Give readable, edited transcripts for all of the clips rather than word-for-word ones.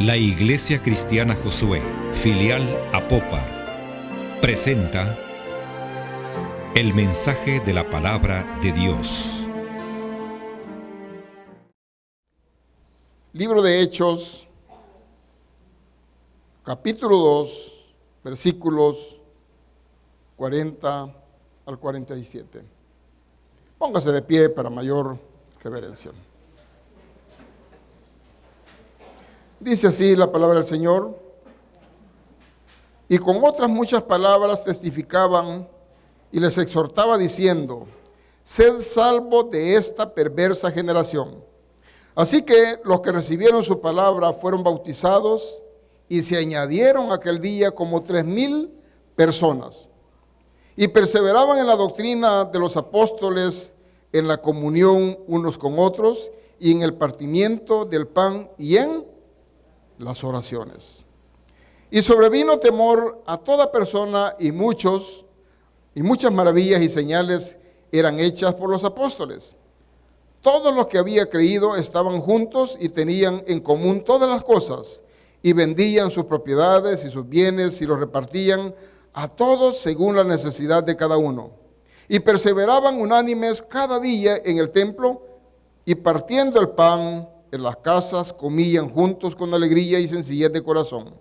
La Iglesia Cristiana Josué, filial Apopa, presenta el mensaje de la palabra de Dios. Libro de Hechos, capítulo 2, versículos 40 al 47. Póngase de pie para mayor reverencia. Dice así la palabra del Señor: y con otras muchas palabras testificaban y les exhortaba diciendo: sed salvos de esta perversa generación. Así que los que recibieron su palabra fueron bautizados, y se añadieron aquel día como 3,000 personas. Y perseveraban en la doctrina de los apóstoles, en la comunión unos con otros, y en el partimiento del pan, y en las oraciones. Y sobrevino temor a toda persona, y muchas maravillas y señales eran hechas por los apóstoles. Todos los que habían creído estaban juntos y tenían en común todas las cosas, y vendían sus propiedades y sus bienes y los repartían a todos según la necesidad de cada uno. Y perseveraban unánimes cada día en el templo, y partiendo el pan en las casas comían juntos con alegría y sencillez de corazón,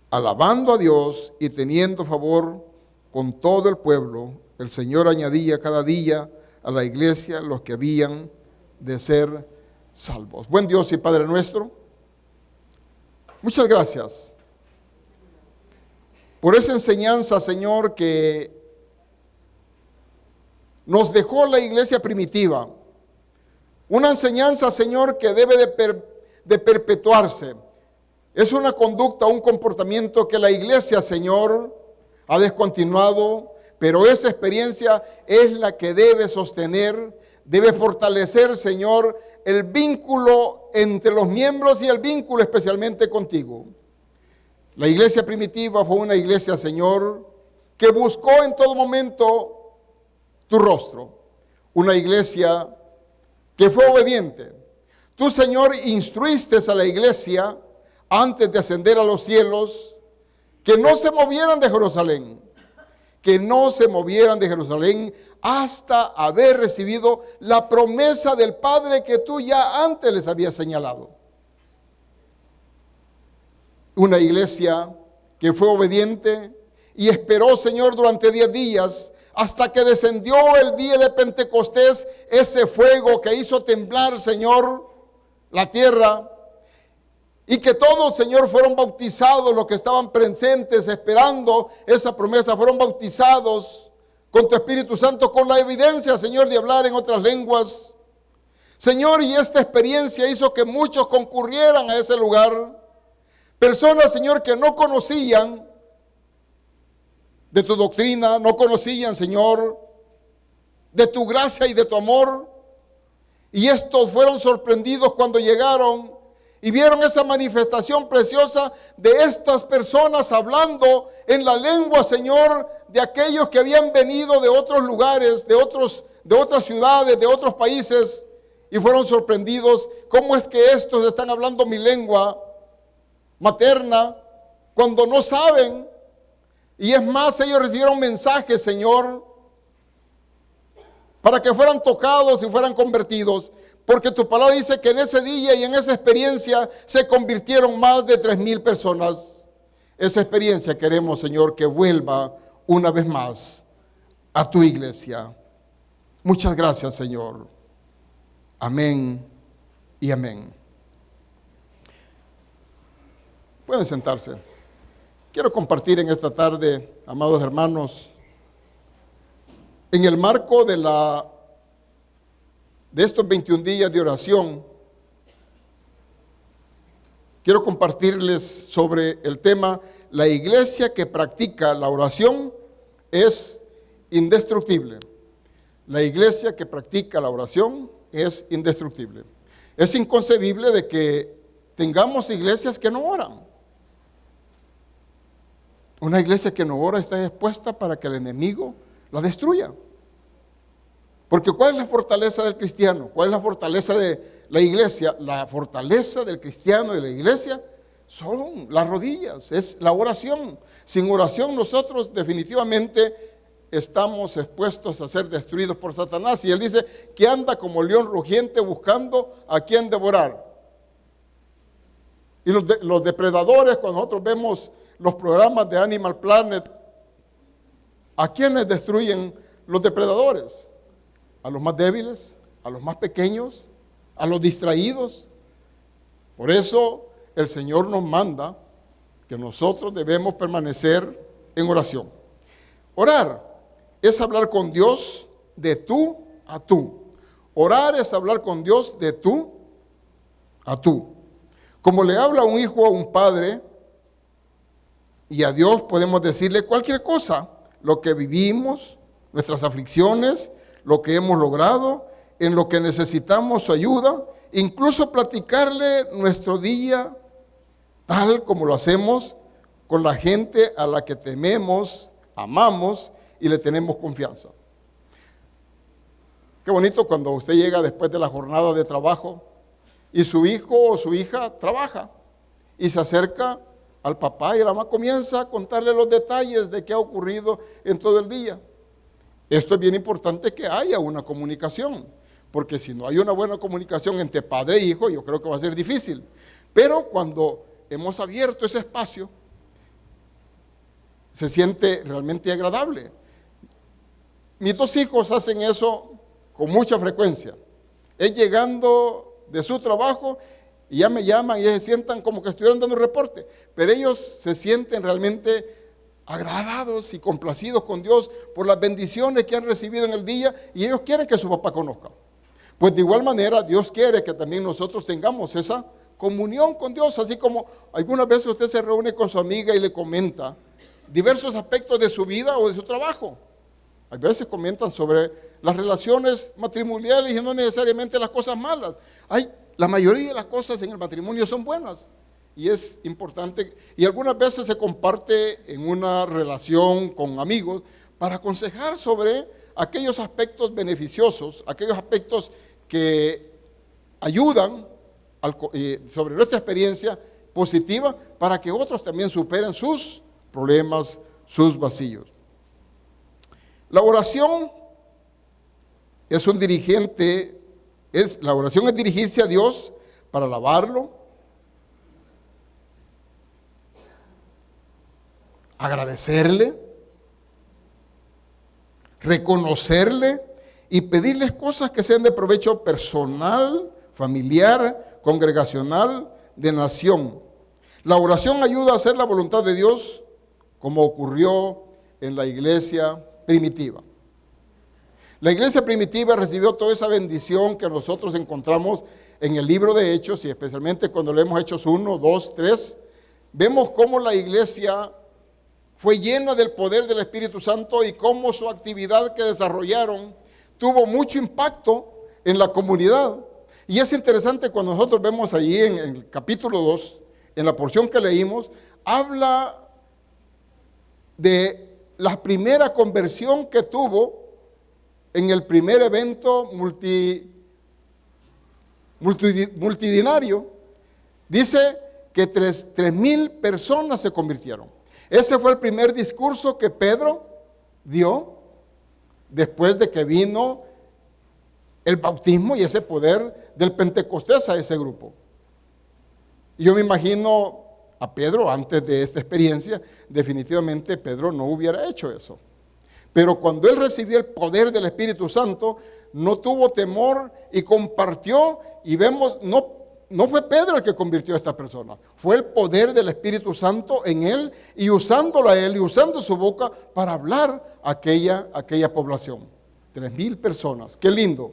alabando a Dios y teniendo favor con todo el pueblo. El Señor añadía cada día a la iglesia los que habían de ser salvos. Buen Dios y Padre nuestro, muchas gracias por esa enseñanza, Señor, que nos dejó la iglesia primitiva. Una enseñanza, Señor, que debe de perpetuarse. Es una conducta, un comportamiento que la iglesia, Señor, ha descontinuado, pero esa experiencia es la que debe sostener, debe fortalecer, Señor, el vínculo entre los miembros y el vínculo especialmente contigo. La iglesia primitiva fue una iglesia, Señor, que buscó en todo momento tu rostro. Una iglesia que fue obediente. Tú, Señor, instruiste a la iglesia antes de ascender a los cielos que no se movieran de Jerusalén, hasta haber recibido la promesa del Padre que tú ya antes les habías señalado. Una iglesia que fue obediente y esperó, Señor, durante 10 días hasta que descendió el día de Pentecostés, ese fuego que hizo temblar, Señor, la tierra, y que todos, Señor, fueron bautizados, los que estaban presentes esperando esa promesa, fueron bautizados con tu Espíritu Santo, con la evidencia, Señor, de hablar en otras lenguas. Señor, y esta experiencia hizo que muchos concurrieran a ese lugar. Personas, Señor, que no conocían de tu doctrina, no conocían, Señor, de tu gracia y de tu amor. Y estos fueron sorprendidos cuando llegaron y vieron esa manifestación preciosa de estas personas hablando en la lengua, Señor, de aquellos que habían venido de otros lugares, de otras ciudades, de otros países, y fueron sorprendidos. ¿Cómo es que estos están hablando mi lengua materna cuando no saben? Y es más, ellos recibieron mensajes, Señor, para que fueran tocados y fueran convertidos. Porque tu palabra dice que en ese día y en esa experiencia se convirtieron más de 3,000 personas. Esa experiencia queremos, Señor, que vuelva una vez más a tu iglesia. Muchas gracias, Señor. Amén y amén. Pueden sentarse. Quiero compartir en esta tarde, amados hermanos, en el marco de estos 21 días de oración, quiero compartirles sobre el tema: la iglesia que practica la oración es indestructible. La iglesia que practica la oración es indestructible. Es inconcebible de que tengamos iglesias que no oran. Una iglesia que no ora está expuesta para que el enemigo la destruya. Porque ¿cuál es la fortaleza del cristiano? ¿Cuál es la fortaleza de la iglesia, la fortaleza del cristiano y de la iglesia son las rodillas, es la oración. Sin oración nosotros definitivamente estamos expuestos a ser destruidos por Satanás. Y él dice que anda como león rugiente buscando a quien devorar. Y los depredadores, cuando nosotros vemos los programas de Animal Planet, ¿a quiénes destruyen los depredadores? A los más débiles, a los más pequeños, a los distraídos. Por eso el Señor nos manda que nosotros debemos permanecer en oración. Orar es hablar con Dios de tú a tú. Orar es hablar con Dios de tú a tú. Como le habla un hijo a un padre, y a Dios podemos decirle cualquier cosa, lo que vivimos, nuestras aflicciones, lo que hemos logrado, en lo que necesitamos su ayuda, incluso platicarle nuestro día, tal como lo hacemos con la gente a la que tememos, amamos y le tenemos confianza. Qué bonito cuando usted llega después de la jornada de trabajo y su hijo o su hija trabaja y se acerca al papá y la mamá comienza a contarle los detalles de qué ha ocurrido en todo el día. Esto es bien importante, que haya una comunicación, porque si no hay una buena comunicación entre padre e hijo, yo creo que va a ser difícil. Pero cuando hemos abierto ese espacio, se siente realmente agradable. Mis dos hijos hacen eso con mucha frecuencia. Es llegando de su trabajo y ya me llaman y se sientan como que estuvieran dando un reporte, pero ellos se sienten realmente agradados y complacidos con Dios por las bendiciones que han recibido en el día, y ellos quieren que su papá conozca. Pues de igual manera Dios quiere que también nosotros tengamos esa comunión con Dios, así como algunas veces usted se reúne con su amiga y le comenta diversos aspectos de su vida o de su trabajo. A veces comentan sobre las relaciones matrimoniales y no necesariamente las cosas malas. La mayoría de las cosas en el matrimonio son buenas y es importante. Y algunas veces se comparte en una relación con amigos para aconsejar sobre aquellos aspectos beneficiosos, aquellos aspectos que ayudan sobre nuestra experiencia positiva para que otros también superen sus problemas, sus vacíos. La oración es un dirigente, la oración es dirigirse a Dios para alabarlo, agradecerle, reconocerle y pedirles cosas que sean de provecho personal, familiar, congregacional, de nación. La oración ayuda a hacer la voluntad de Dios, como ocurrió en la iglesia primitiva. La iglesia primitiva recibió toda esa bendición que nosotros encontramos en el libro de Hechos, y especialmente cuando leemos Hechos 1, 2, 3, vemos cómo la iglesia fue llena del poder del Espíritu Santo y cómo su actividad que desarrollaron tuvo mucho impacto en la comunidad. Y es interesante cuando nosotros vemos allí en el capítulo 2, en la porción que leímos, habla de la primera conversión que tuvo en el primer evento multitudinario. Dice que 3,000 personas se convirtieron. Ese fue el primer discurso que Pedro dio después de que vino el bautismo y ese poder del Pentecostés a ese grupo. Y yo me imagino a Pedro, antes de esta experiencia, definitivamente Pedro no hubiera hecho eso. Pero cuando él recibió el poder del Espíritu Santo, no tuvo temor y compartió, y vemos, no fue Pedro el que convirtió a esta persona, fue el poder del Espíritu Santo en él, y usándolo a él y usando su boca para hablar a aquella población. 3,000 personas, qué lindo,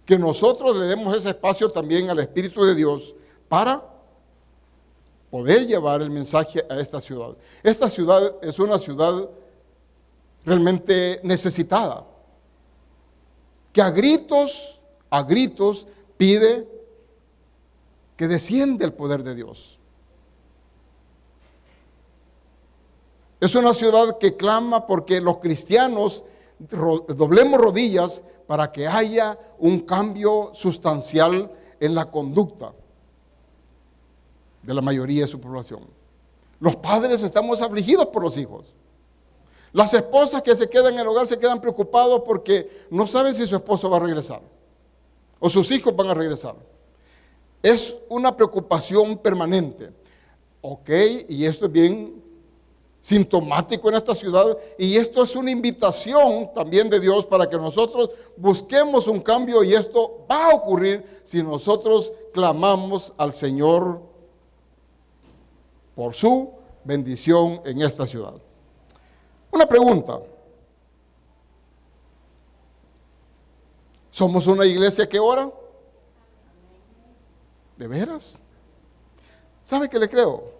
que nosotros le demos ese espacio también al Espíritu de Dios para poder llevar el mensaje a esta ciudad. Esta ciudad es una ciudad realmente necesitada, que a gritos pide que descienda el poder de Dios. Es una ciudad que clama porque los cristianos doblemos rodillas para que haya un cambio sustancial en la conducta de la mayoría de su población. Los padres estamos afligidos por los hijos. Las esposas que se quedan en el hogar se quedan preocupados porque no saben si su esposo va a regresar o sus hijos van a regresar. Es una preocupación permanente. Ok, y esto es bien sintomático en esta ciudad, y esto es una invitación también de Dios para que nosotros busquemos un cambio, y esto va a ocurrir si nosotros clamamos al Señor por su bendición en esta ciudad. Una pregunta: ¿somos una iglesia que ora? ¿De veras? ¿Sabe qué le creo?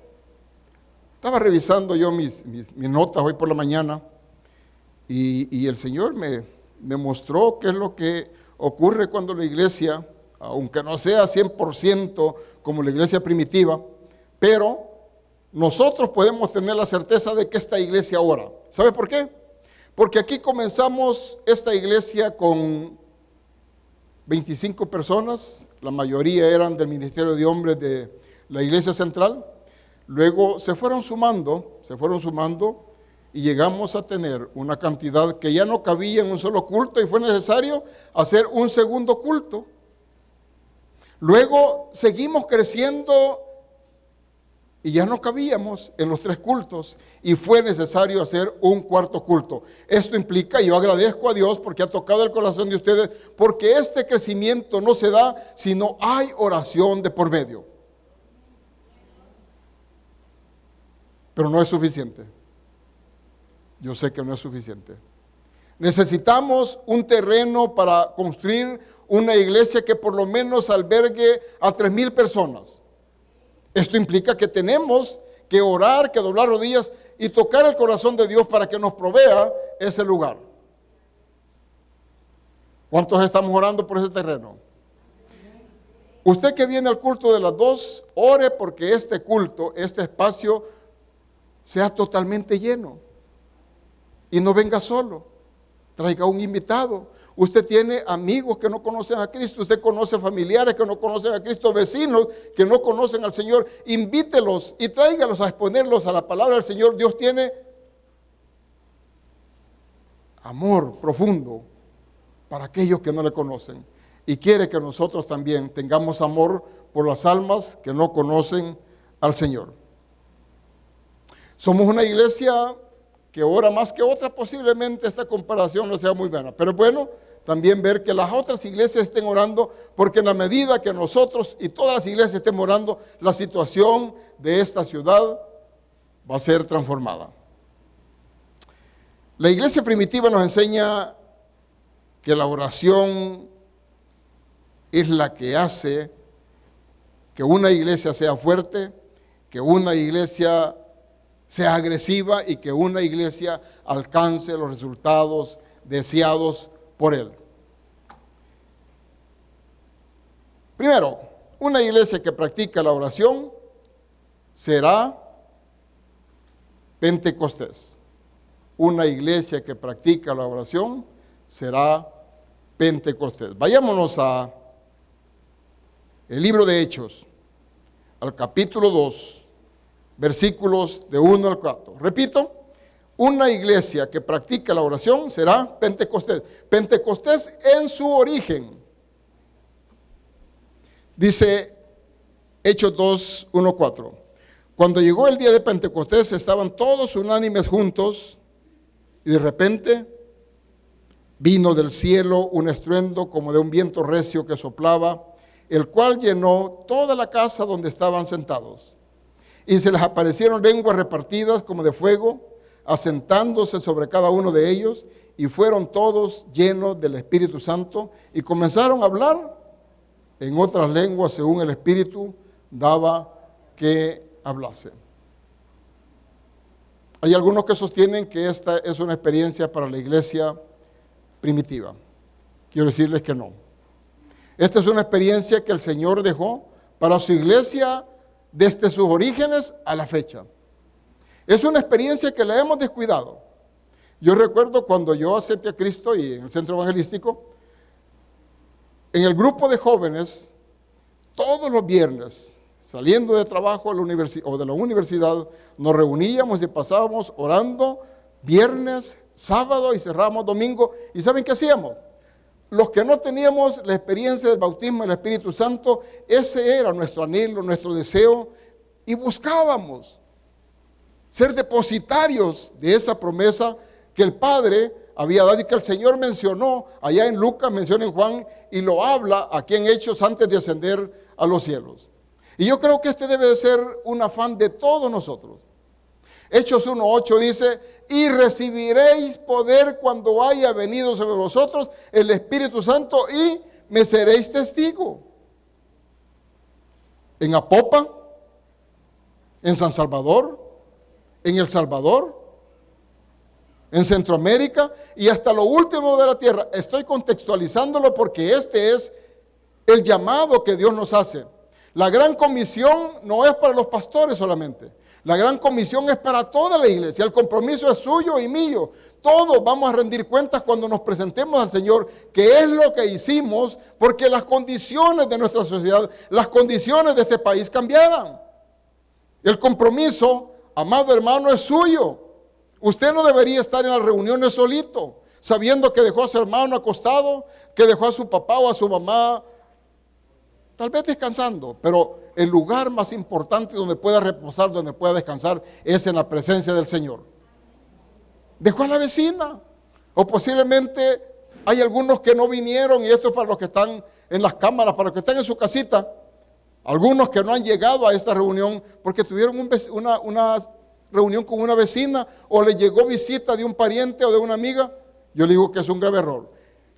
Estaba revisando yo mis notas hoy por la mañana y el Señor me mostró qué es lo que ocurre cuando la iglesia, aunque no sea 100% como la iglesia primitiva, pero nosotros podemos tener la certeza de que esta iglesia ora. ¿Sabe por qué? Porque aquí comenzamos esta iglesia con 25 personas, la mayoría eran del Ministerio de Hombres de la Iglesia Central. Luego se fueron sumando y llegamos a tener una cantidad que ya no cabía en un solo culto y fue necesario hacer un segundo culto. Luego seguimos creciendo y ya no cabíamos en los 3 cultos y fue necesario hacer un cuarto culto. Esto implica, y yo agradezco a Dios porque ha tocado el corazón de ustedes, porque este crecimiento no se da si no hay oración de por medio. Pero no es suficiente. Yo sé que no es suficiente. Necesitamos un terreno para construir una iglesia que por lo menos albergue a 3,000 personas. Esto implica que tenemos que orar, que doblar rodillas y tocar el corazón de Dios para que nos provea ese lugar. ¿Cuántos estamos orando por ese terreno? Usted que viene al culto de las 2, ore porque este culto, este espacio, sea totalmente lleno. Y no venga solo, traiga un invitado. Usted tiene amigos que no conocen a Cristo, usted conoce familiares que no conocen a Cristo, vecinos que no conocen al Señor. Invítelos y tráigalos a exponerlos a la palabra del Señor. Dios tiene amor profundo para aquellos que no le conocen y quiere que nosotros también tengamos amor por las almas que no conocen al Señor. Somos una iglesia que ora más que otra. Posiblemente esta comparación no sea muy buena, pero es bueno también ver que las otras iglesias estén orando, porque en la medida que nosotros y todas las iglesias estén orando, la situación de esta ciudad va a ser transformada. La iglesia primitiva nos enseña que la oración es la que hace que una iglesia sea fuerte, que una iglesia sea agresiva y que una iglesia alcance los resultados deseados por él. Primero, una iglesia que practica la oración será Pentecostés. Una iglesia que practica la oración será Pentecostés. Vayámonos a el libro de Hechos, al capítulo 2. Versículos de 1 al 4. Repito, una iglesia que practica la oración será Pentecostés. Pentecostés en su origen. Dice Hechos 2, 1, 4. Cuando llegó el día de Pentecostés estaban todos unánimes juntos y de repente vino del cielo un estruendo como de un viento recio que soplaba, el cual llenó toda la casa donde estaban sentados. Y se les aparecieron lenguas repartidas como de fuego, asentándose sobre cada uno de ellos, y fueron todos llenos del Espíritu Santo, y comenzaron a hablar en otras lenguas según el Espíritu daba que hablase. Hay algunos que sostienen que esta es una experiencia para la iglesia primitiva. Quiero decirles que no. Esta es una experiencia que el Señor dejó para su iglesia desde sus orígenes a la fecha. Es una experiencia que la hemos descuidado. Yo recuerdo cuando yo acepté a Cristo y en el centro evangelístico, en el grupo de jóvenes todos los viernes, saliendo de trabajo o de la universidad, nos reuníamos y pasábamos orando viernes, sábado y cerrábamos domingo. ¿Y saben qué hacíamos? Los que no teníamos la experiencia del bautismo del Espíritu Santo, ese era nuestro anhelo, nuestro deseo, y buscábamos ser depositarios de esa promesa que el Padre había dado y que el Señor mencionó allá en Lucas, menciona en Juan y lo habla aquí en Hechos antes de ascender a los cielos. Y yo creo que este debe de ser un afán de todos nosotros. Hechos 1:8 dice, y recibiréis poder cuando haya venido sobre vosotros el Espíritu Santo y me seréis testigo. En Apopa, en San Salvador, en El Salvador, en Centroamérica y hasta lo último de la tierra. Estoy contextualizándolo porque este es el llamado que Dios nos hace. La gran comisión no es para los pastores solamente. La gran comisión es para toda la iglesia. El compromiso es suyo y mío. Todos vamos a rendir cuentas cuando nos presentemos al Señor, que es lo que hicimos, porque las condiciones de nuestra sociedad, las condiciones de este país cambiaron. El compromiso, amado hermano, es suyo. Usted no debería estar en las reuniones solito, sabiendo que dejó a su hermano acostado, que dejó a su papá o a su mamá, tal vez descansando, pero el lugar más importante donde pueda reposar, donde pueda descansar, es en la presencia del Señor. Dejó a la vecina, o posiblemente hay algunos que no vinieron, y esto es para los que están en las cámaras, para los que están en su casita, algunos que no han llegado a esta reunión porque tuvieron una reunión con una vecina o le llegó visita de un pariente o de una amiga. Yo le digo que es un grave error.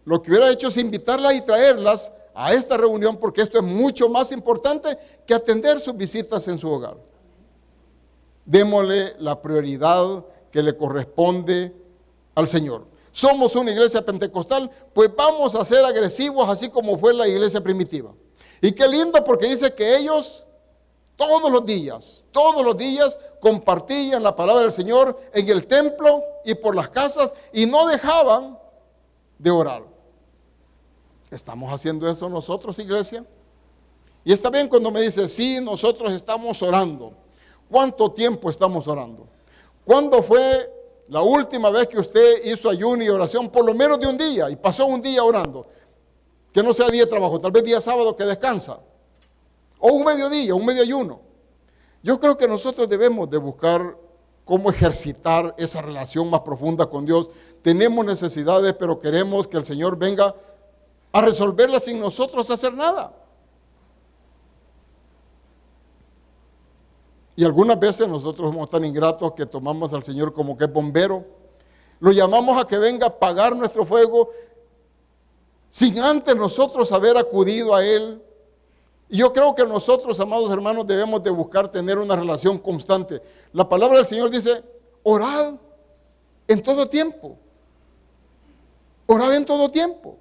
Lo que hubiera hecho es invitarlas y traerlas a esta reunión, porque esto es mucho más importante que atender sus visitas en su hogar. Démosle la prioridad que le corresponde al Señor. Somos una iglesia pentecostal, pues vamos a ser agresivos así como fue la iglesia primitiva. Y qué lindo, porque dice que ellos todos los días compartían la palabra del Señor en el templo y por las casas y no dejaban de orar. ¿Estamos haciendo eso nosotros, iglesia? Y está bien cuando me dice, sí, nosotros estamos orando. ¿Cuánto tiempo estamos orando? ¿Cuándo fue la última vez que usted hizo ayuno y oración? Por lo menos de un día, y pasó un día orando. Que no sea día de trabajo, tal vez día sábado que descansa. O un mediodía, un medio ayuno. Yo creo que nosotros debemos de buscar cómo ejercitar esa relación más profunda con Dios. Tenemos necesidades, pero queremos que el Señor venga a resolverlas sin nosotros hacer nada. Y algunas veces nosotros somos tan ingratos que tomamos al Señor como que es bombero. Lo llamamos a que venga a apagar nuestro fuego sin antes nosotros haber acudido a Él. Y yo creo que nosotros, amados hermanos, debemos de buscar tener una relación constante. La palabra del Señor dice, orad en todo tiempo. Orad en todo tiempo.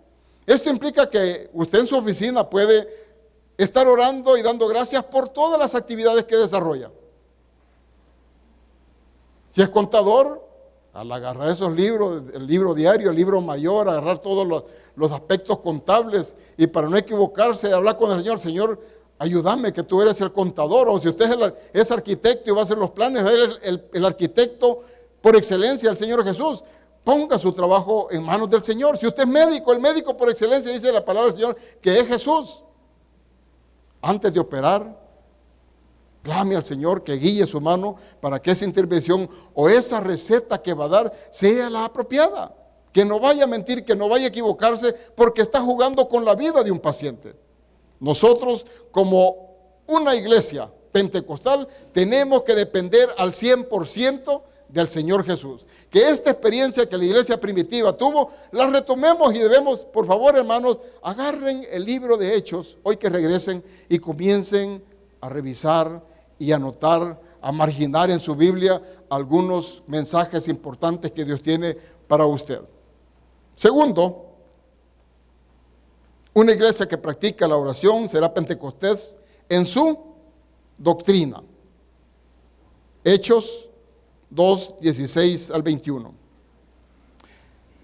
Esto implica que usted en su oficina puede estar orando y dando gracias por todas las actividades que desarrolla. Si es contador, al agarrar esos libros, el libro diario, el libro mayor, agarrar todos los aspectos contables y para no equivocarse, hablar con el Señor, Señor, ayúdame que tú eres el contador, o si usted es arquitecto y va a hacer los planes, él es el arquitecto por excelencia, el Señor Jesús. Ponga su trabajo en manos del Señor. Si usted es médico, el médico por excelencia dice la palabra del Señor que es Jesús. Antes de operar, clame al Señor que guíe su mano para que esa intervención o esa receta que va a dar sea la apropiada. Que no vaya a mentir, que no vaya a equivocarse porque está jugando con la vida de un paciente. Nosotros, como una iglesia pentecostal, tenemos que depender al 100% del Señor Jesús. Que esta experiencia que la iglesia primitiva tuvo, la retomemos y debemos, por favor, hermanos, agarren el libro de Hechos, hoy que regresen y comiencen a revisar y anotar, a marginar en su Biblia algunos mensajes importantes que Dios tiene para usted. Segundo, una iglesia que practica la oración será pentecostés en su doctrina. Hechos 2, 16 al 21.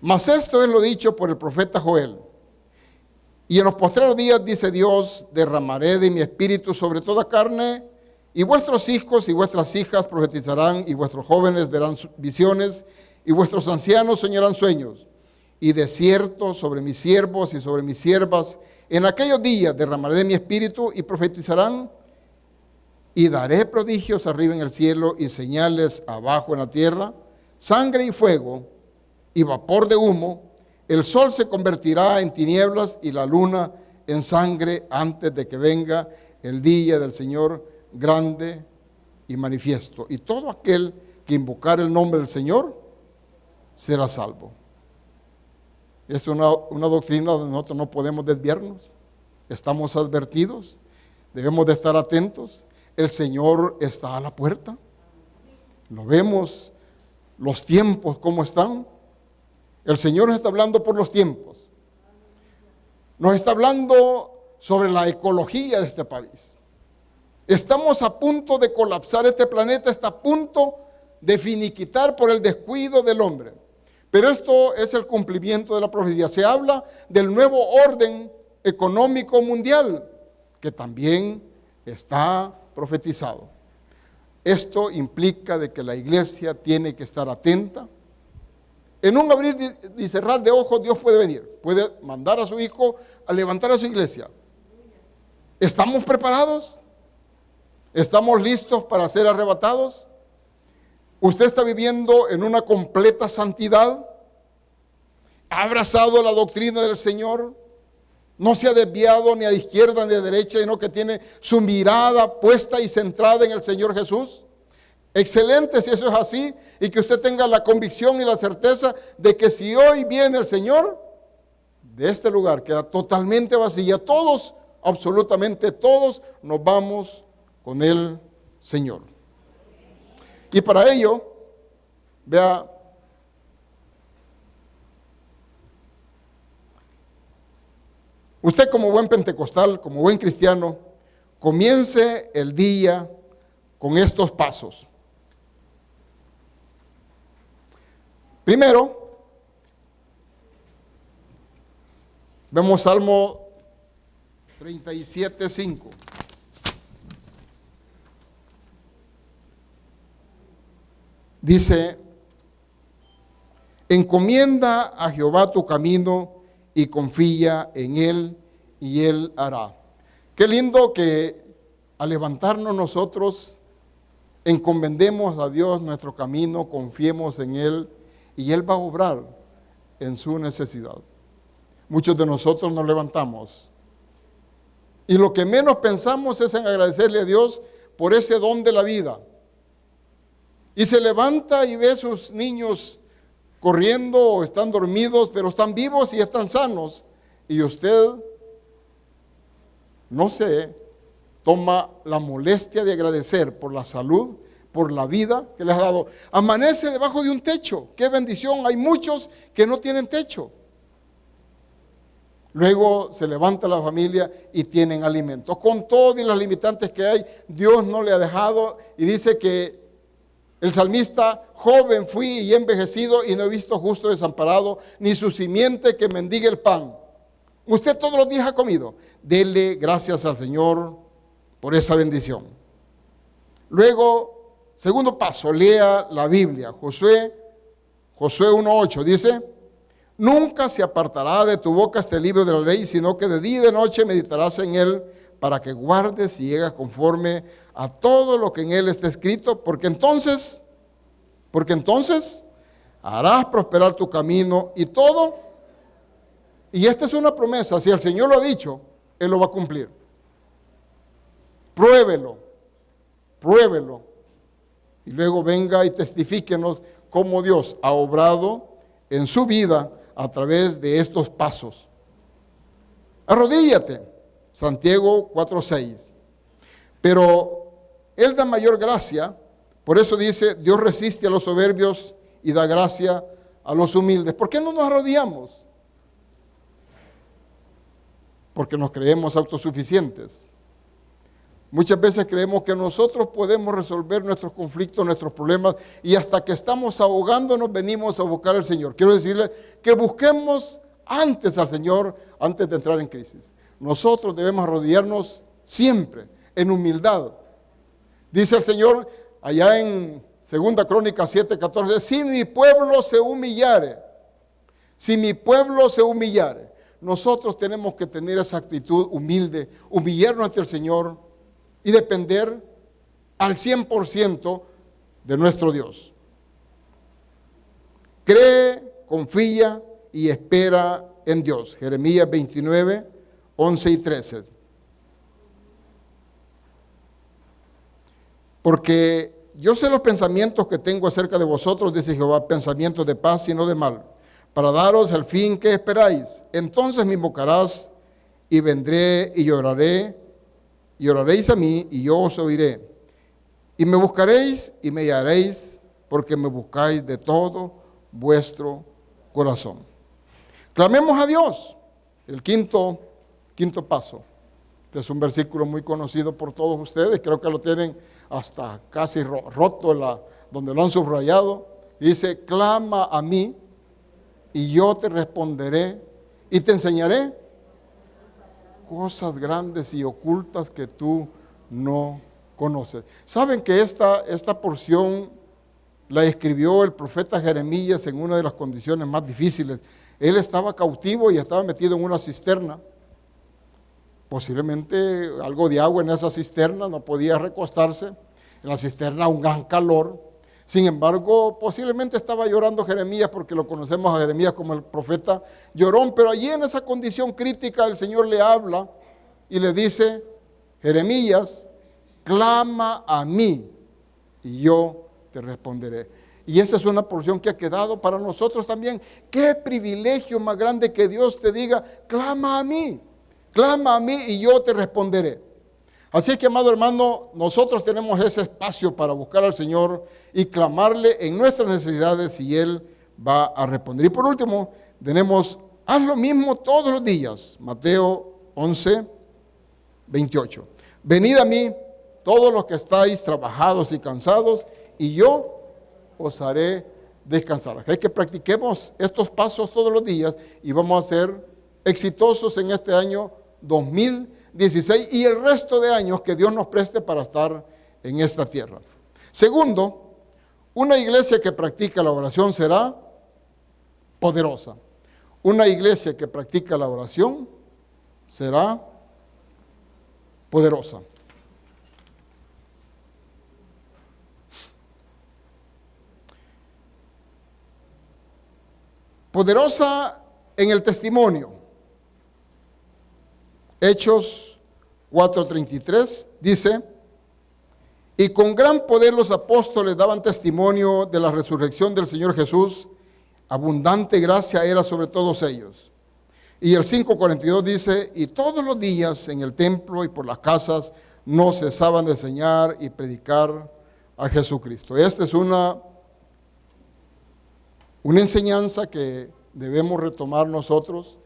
Mas esto es lo dicho por el profeta Joel. Y en los postreros días, dice Dios, derramaré de mi espíritu sobre toda carne, y vuestros hijos y vuestras hijas profetizarán, y vuestros jóvenes verán visiones, y vuestros ancianos soñarán sueños. Y de cierto sobre mis siervos y sobre mis siervas, en aquellos días derramaré de mi espíritu y profetizarán, y daré prodigios arriba en el cielo y señales abajo en la tierra, sangre y fuego y vapor de humo. El sol se convertirá en tinieblas y la luna en sangre antes de que venga el día del Señor grande y manifiesto. Y todo aquel que invocar el nombre del Señor será salvo. Es una doctrina donde nosotros no podemos desviarnos. Estamos advertidos, debemos de estar atentos. El Señor está a la puerta. Lo vemos, los tiempos cómo están. El Señor nos está hablando por los tiempos. Nos está hablando sobre la ecología de este país. Estamos a punto de colapsar, este planeta está a punto de finiquitar por el descuido del hombre. Pero esto es el cumplimiento de la profecía. Se habla del nuevo orden económico mundial, que también está profetizado. Esto implica de que la iglesia tiene que estar atenta. En un abrir y cerrar de ojos Dios puede venir, puede mandar a su hijo a levantar a su iglesia. ¿Estamos preparados? ¿Estamos listos para ser arrebatados? ¿Usted está viviendo en una completa santidad? ¿Ha abrazado la doctrina del Señor? ¿No se ha desviado ni a izquierda ni a derecha, sino que tiene su mirada puesta y centrada en el Señor Jesús? Excelente si eso es así, y que usted tenga la convicción y la certeza de que si hoy viene el Señor, de este lugar queda totalmente vacía. Todos, absolutamente todos, nos vamos con el Señor. Y para ello, vea, usted como buen pentecostal, como buen cristiano, comience el día con estos pasos. Primero, vemos Salmo 37:5. Dice, encomienda a Jehová tu camino y confía en Él y Él hará. Qué lindo que al levantarnos nosotros encomendemos a Dios nuestro camino, confiemos en Él y Él va a obrar en su necesidad. Muchos de nosotros nos levantamos y lo que menos pensamos es en agradecerle a Dios por ese don de la vida. Y se levanta y ve a sus niños corriendo o están dormidos, pero están vivos y están sanos. Y usted, no sé, toma la molestia de agradecer por la salud, por la vida que les ha dado. Amanece debajo de un techo. ¡Qué bendición! Hay muchos que no tienen techo. Luego se levanta la familia y tienen alimentos. Con todas las limitantes que hay, Dios no le ha dejado y dice que el salmista, joven fui y envejecido y no he visto justo desamparado, ni su simiente que mendigue el pan. Usted todos los días ha comido. Dele gracias al Señor por esa bendición. Luego, segundo paso, lea la Biblia. Josué 1:8 dice, nunca se apartará de tu boca este libro de la ley, sino que de día y de noche meditarás en él, para que guardes y llegues conforme a todo lo que en él está escrito, porque entonces harás prosperar tu camino y todo. Y esta es una promesa, si el Señor lo ha dicho, Él lo va a cumplir. Pruébelo, y luego venga y testifíquenos cómo Dios ha obrado en su vida a través de estos pasos. Arrodíllate. Santiago 4:6. Pero Él da mayor gracia, por eso dice, Dios resiste a los soberbios y da gracia a los humildes. ¿Por qué no nos arrodillamos? Porque nos creemos autosuficientes. Muchas veces creemos que nosotros podemos resolver nuestros conflictos, nuestros problemas, y hasta que estamos ahogándonos venimos a buscar al Señor. Quiero decirle que busquemos antes al Señor, antes de entrar en crisis. Nosotros debemos arrodillarnos siempre en humildad. Dice el Señor allá en 2 Crónicas 7:14, si mi pueblo se humillare, si mi pueblo se humillare. Nosotros tenemos que tener esa actitud humilde, humillarnos ante el Señor y depender al 100% de nuestro Dios. Cree, confía y espera en Dios. Jeremías 29, 11 y 13. Porque yo sé los pensamientos que tengo acerca de vosotros, dice Jehová, pensamientos de paz y no de mal, para daros el fin que esperáis. Entonces me invocarás y vendré y lloraré, y oraréis a mí y yo os oiré. Y me buscaréis y me hallaréis, porque me buscáis de todo vuestro corazón. Clamemos a Dios. El quinto paso. Este es un versículo muy conocido por todos ustedes. Creo que lo tienen hasta casi roto donde lo han subrayado. Dice, clama a mí y yo te responderé y te enseñaré cosas grandes y ocultas que tú no conoces. ¿Saben que esta porción la escribió el profeta Jeremías en una de las condiciones más difíciles? Él estaba cautivo y estaba metido en una cisterna. Posiblemente algo de agua en esa cisterna, no podía recostarse. En la cisterna un gran calor. Sin embargo, posiblemente estaba llorando Jeremías, porque lo conocemos a Jeremías como el profeta llorón. Pero allí en esa condición crítica el Señor le habla y le dice, Jeremías, clama a mí y yo te responderé. Y esa es una porción que ha quedado para nosotros también. Qué privilegio más grande que Dios te diga, clama a mí y yo te responderé. Así que, amado hermano, nosotros tenemos ese espacio para buscar al Señor y clamarle en nuestras necesidades y Él va a responder. Y por último, tenemos, haz lo mismo todos los días. Mateo 11, 28. Venid a mí, todos los que estáis trabajados y cansados, y yo os haré descansar. Hay que practiquemos estos pasos todos los días y vamos a ser exitosos en este año 2016 y el resto de años que Dios nos preste para estar en esta tierra. Segundo, una iglesia que practica la oración será poderosa. Una iglesia que practica la oración será poderosa. Poderosa en el testimonio. Hechos 4:33 dice, y con gran poder los apóstoles daban testimonio de la resurrección del Señor Jesús, abundante gracia era sobre todos ellos. Y el 5:42 dice, y todos los días en el templo y por las casas no cesaban de enseñar y predicar a Jesucristo. Esta es una enseñanza que debemos retomar nosotros.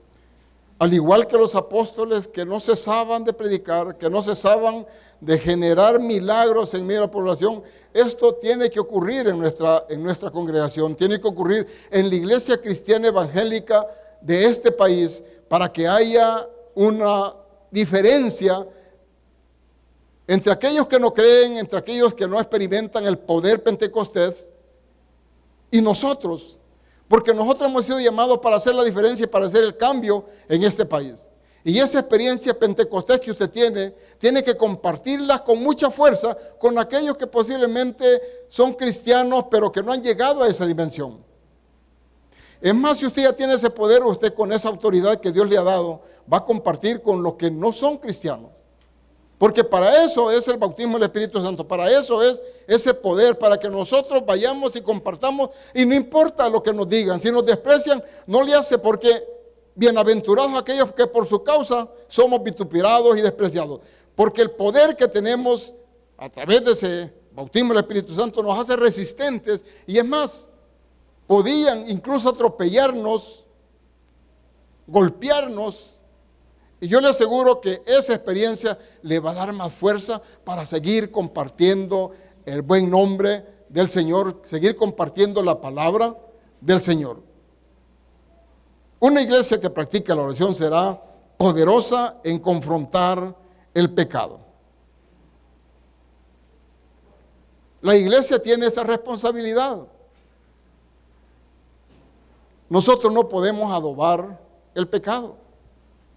Al igual que los apóstoles que no cesaban de predicar, que no cesaban de generar milagros en medio de la población, esto tiene que ocurrir en nuestra congregación, tiene que ocurrir en la iglesia cristiana evangélica de este país, para que haya una diferencia entre aquellos que no creen, entre aquellos que no experimentan el poder pentecostés y nosotros. Porque nosotros hemos sido llamados para hacer la diferencia y para hacer el cambio en este país. Y esa experiencia pentecostés que usted tiene que compartirla con mucha fuerza con aquellos que posiblemente son cristianos, pero que no han llegado a esa dimensión. Es más, si usted ya tiene ese poder, usted con esa autoridad que Dios le ha dado, va a compartir con los que no son cristianos. Porque para eso es el bautismo del Espíritu Santo, para eso es ese poder, para que nosotros vayamos y compartamos, y no importa lo que nos digan, si nos desprecian, no le hace, porque bienaventurados aquellos que por su causa somos vituperados y despreciados, porque el poder que tenemos a través de ese bautismo del Espíritu Santo nos hace resistentes, y es más, podían incluso atropellarnos, golpearnos. Y yo le aseguro que esa experiencia le va a dar más fuerza para seguir compartiendo el buen nombre del Señor, seguir compartiendo la palabra del Señor. Una iglesia que practica la oración será poderosa en confrontar el pecado. La iglesia tiene esa responsabilidad. Nosotros no podemos adobar el pecado.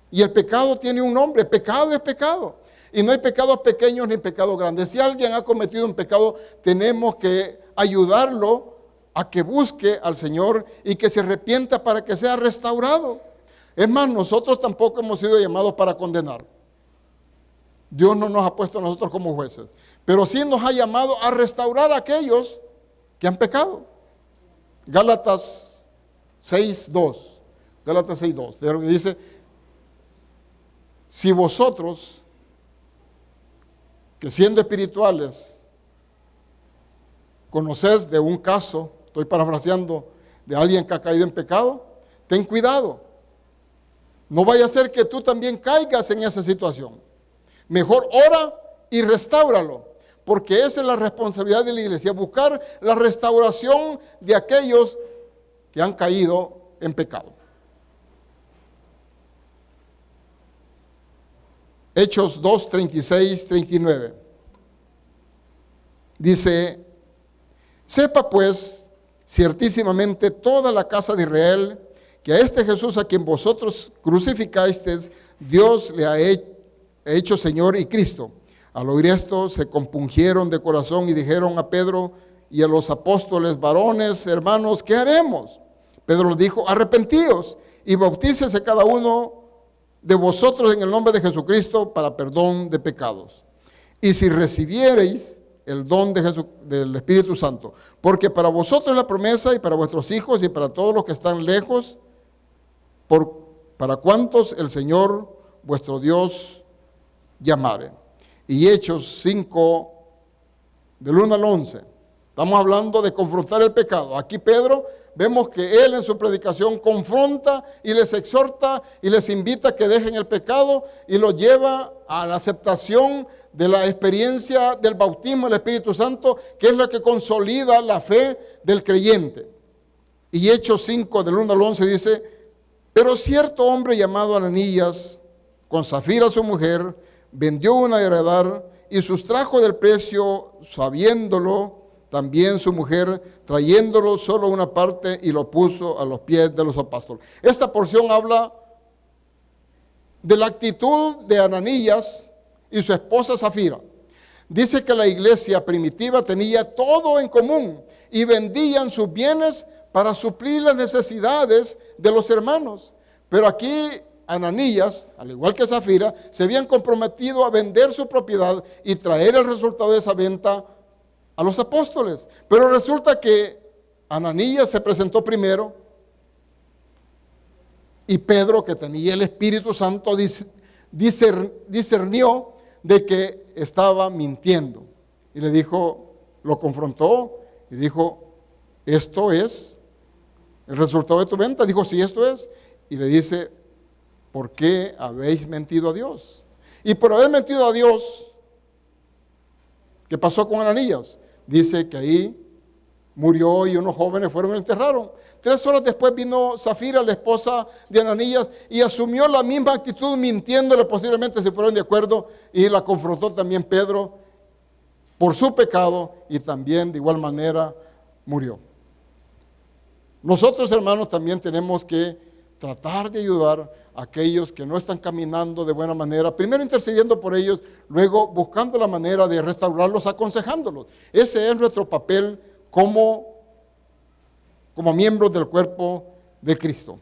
Y el pecado tiene un nombre. Pecado es pecado. Y no hay pecados pequeños ni pecados grandes. Si alguien ha cometido un pecado, tenemos que ayudarlo a que busque al Señor y que se arrepienta para que sea restaurado. Es más, nosotros tampoco hemos sido llamados para condenar. Dios no nos ha puesto a nosotros como jueces, pero sí nos ha llamado a restaurar a aquellos que han pecado. Gálatas 6:2. Gálatas 6:2. Dice, si vosotros, que siendo espirituales, conocéis de un caso, estoy parafraseando, de alguien que ha caído en pecado, ten cuidado. No vaya a ser que tú también caigas en esa situación. Mejor ora y restáuralo, porque esa es la responsabilidad de la iglesia, buscar la restauración de aquellos que han caído en pecado. Hechos 2, 36, 39. Dice, sepa pues ciertísimamente toda la casa de Israel que a este Jesús a quien vosotros crucificasteis, Dios le ha hecho Señor y Cristo. Al oír esto se compungieron de corazón y dijeron a Pedro y a los apóstoles, varones, hermanos, ¿qué haremos? Pedro les dijo, arrepentíos y bautícese cada uno de vosotros en el nombre de Jesucristo para perdón de pecados. Y si recibiereis el don del Espíritu Santo, porque para vosotros es la promesa y para vuestros hijos y para todos los que están lejos, para cuantos el Señor vuestro Dios llamare. Y Hechos 5, del 1 al 11. Estamos hablando de confrontar el pecado. Aquí Pedro, vemos que él en su predicación confronta y les exhorta y les invita a que dejen el pecado y los lleva a la aceptación de la experiencia del bautismo del Espíritu Santo, que es la que consolida la fe del creyente. Y Hechos 5, del 1 al 11 dice, pero cierto hombre llamado Ananías, con Zafira su mujer, vendió una heredad y sustrajo del precio, sabiéndolo también su mujer, trayéndolo solo una parte y lo puso a los pies de los apóstoles. Esta porción habla de la actitud de Ananías y su esposa Zafira. Dice que la iglesia primitiva tenía todo en común y vendían sus bienes para suplir las necesidades de los hermanos. Pero aquí Ananías, al igual que Zafira, se habían comprometido a vender su propiedad y traer el resultado de esa venta a los apóstoles. Pero resulta que Ananías se presentó primero y Pedro, que tenía el Espíritu Santo, discernió de que estaba mintiendo. Y le dijo, lo confrontó y dijo, ¿esto es el resultado de tu venta? Dijo, sí, esto es. Y le dice, ¿por qué habéis mentido a Dios? Y por haber mentido a Dios, ¿qué pasó con Ananías? Dice que ahí murió y unos jóvenes fueron y lo enterraron. 3 horas después vino Zafira, la esposa de Ananías, y asumió la misma actitud, mintiéndole, posiblemente se fueron de acuerdo, y la confrontó también Pedro por su pecado, y también de igual manera murió. Nosotros, hermanos, también tenemos que tratar de ayudar a aquellos que no están caminando de buena manera, primero intercediendo por ellos, luego buscando la manera de restaurarlos, aconsejándolos. Ese es nuestro papel como miembros del cuerpo de Cristo.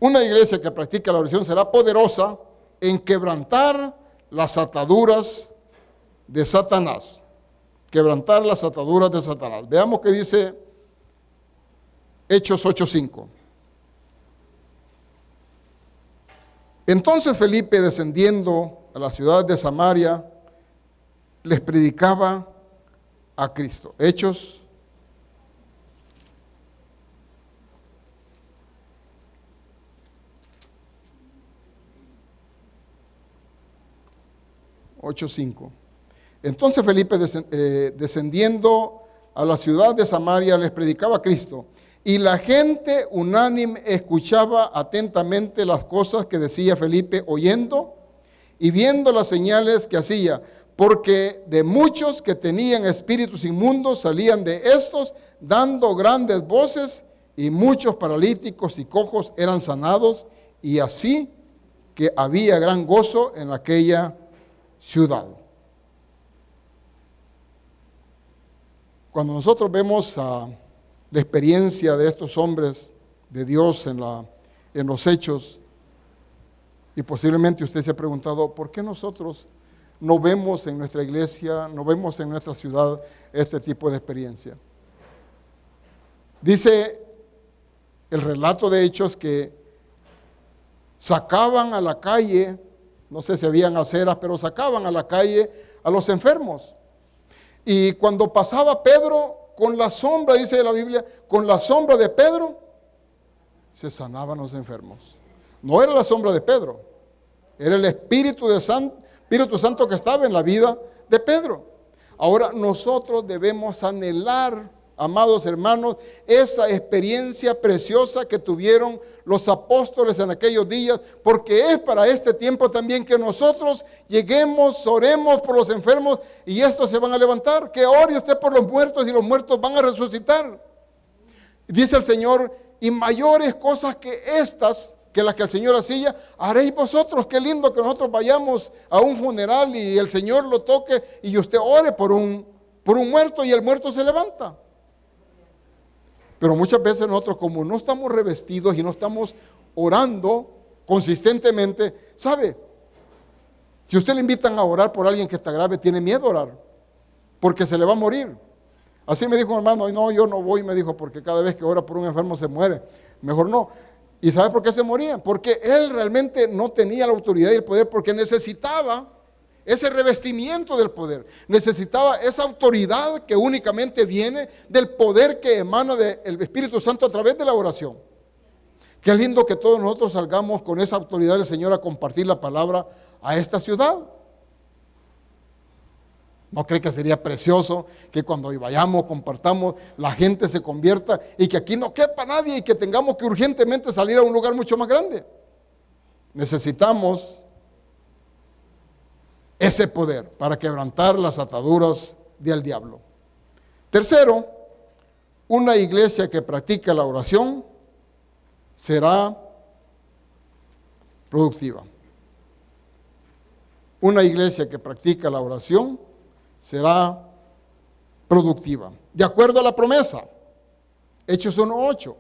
Una iglesia que practica la oración será poderosa en quebrantar las ataduras de Satanás. Quebrantar las ataduras de Satanás. Veamos qué dice Hechos 8:5. Entonces Felipe, descendiendo a la ciudad de Samaria, les predicaba a Cristo. Hechos 8:5. Entonces Felipe, descendiendo a la ciudad de Samaria, les predicaba a Cristo. y la gente unánime escuchaba atentamente las cosas que decía Felipe, oyendo y viendo las señales que hacía, porque de muchos que tenían espíritus inmundos salían de estos, dando grandes voces, y muchos paralíticos y cojos eran sanados, y así que había gran gozo en aquella ciudad. Cuando nosotros vemos la experiencia de estos hombres de Dios en los hechos, y posiblemente usted se ha preguntado, ¿por qué nosotros no vemos en nuestra iglesia, no vemos en nuestra ciudad este tipo de experiencia? Dice el relato de Hechos que sacaban a la calle, no sé si habían aceras, pero sacaban a la calle a los enfermos. Y cuando pasaba Pedro, con la sombra, dice la Biblia, con la sombra de Pedro, se sanaban los enfermos. No era la sombra de Pedro, era el Espíritu Santo que estaba en la vida de Pedro. Ahora nosotros debemos anhelar, amados hermanos, esa experiencia preciosa que tuvieron los apóstoles en aquellos días, porque es para este tiempo también que nosotros lleguemos, oremos por los enfermos y estos se van a levantar. Que ore usted por los muertos y los muertos van a resucitar. Dice el Señor, y mayores cosas que estas, que las que el Señor hacía, haréis vosotros. Qué lindo que nosotros vayamos a un funeral y el Señor lo toque y usted ore por un muerto y el muerto se levanta. Pero muchas veces nosotros, como no estamos revestidos y no estamos orando consistentemente, ¿sabe? Si usted le invitan a orar por alguien que está grave, tiene miedo a orar, porque se le va a morir. Así me dijo un hermano, no, yo no voy, me dijo, porque cada vez que ora por un enfermo se muere. Mejor no. ¿Y sabe por qué se morían? Porque él realmente no tenía la autoridad y el poder, porque necesitaba ese revestimiento del poder, necesitaba esa autoridad que únicamente viene del poder que emana del Espíritu Santo a través de la oración. Qué lindo que todos nosotros salgamos con esa autoridad del Señor a compartir la palabra a esta ciudad. ¿No cree que sería precioso que cuando vayamos, compartamos, la gente se convierta y que aquí no quepa nadie y que tengamos que urgentemente salir a un lugar mucho más grande? Necesitamos ese poder para quebrantar las ataduras del diablo. Tercero, una iglesia que practica la oración será productiva. Una iglesia que practica la oración será productiva. De acuerdo a la promesa, Hechos 1:8.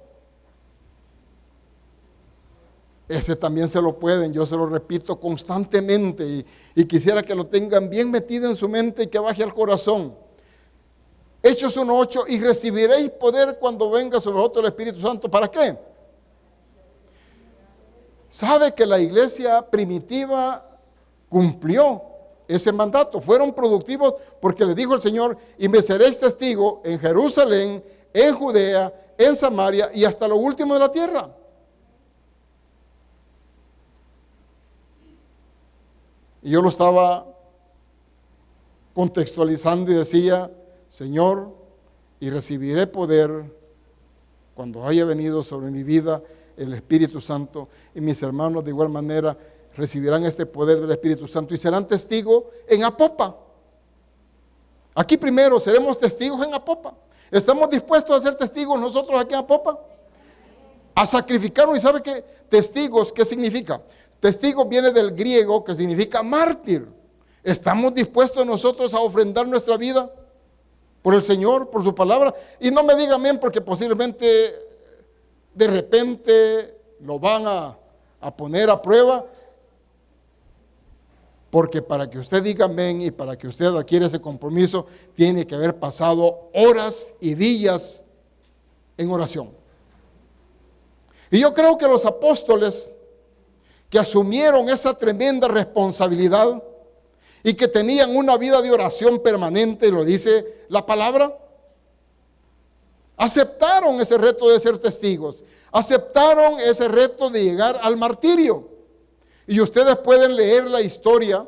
Este también se lo pueden, yo se lo repito constantemente y quisiera que lo tengan bien metido en su mente y que baje al corazón. Hechos 1:8, y recibiréis poder cuando venga sobre vosotros el Espíritu Santo. ¿Para qué? ¿Sabe que la iglesia primitiva cumplió ese mandato? Fueron productivos porque le dijo el Señor, y me seréis testigo en Jerusalén, en Judea, en Samaria y hasta lo último de la tierra. Y yo lo estaba contextualizando y decía, Señor, y recibiré poder cuando haya venido sobre mi vida el Espíritu Santo, y mis hermanos de igual manera recibirán este poder del Espíritu Santo y serán testigos en Apopa. Aquí primero seremos testigos en Apopa. ¿Estamos dispuestos a ser testigos nosotros aquí en Apopa? A sacrificarnos. ¿Y sabe qué? Testigos, ¿qué significa? Testigo viene del griego que significa mártir. ¿Estamos dispuestos nosotros a ofrendar nuestra vida por el Señor, por su palabra? Y no me diga amén, porque posiblemente de repente lo van a poner a prueba. Porque para que usted diga amén y para que usted adquiera ese compromiso, tiene que haber pasado horas y días en oración. Y yo creo que los apóstoles que asumieron esa tremenda responsabilidad y que tenían una vida de oración permanente, lo dice la palabra, aceptaron ese reto de ser testigos, aceptaron ese reto de llegar al martirio. Y ustedes pueden leer la historia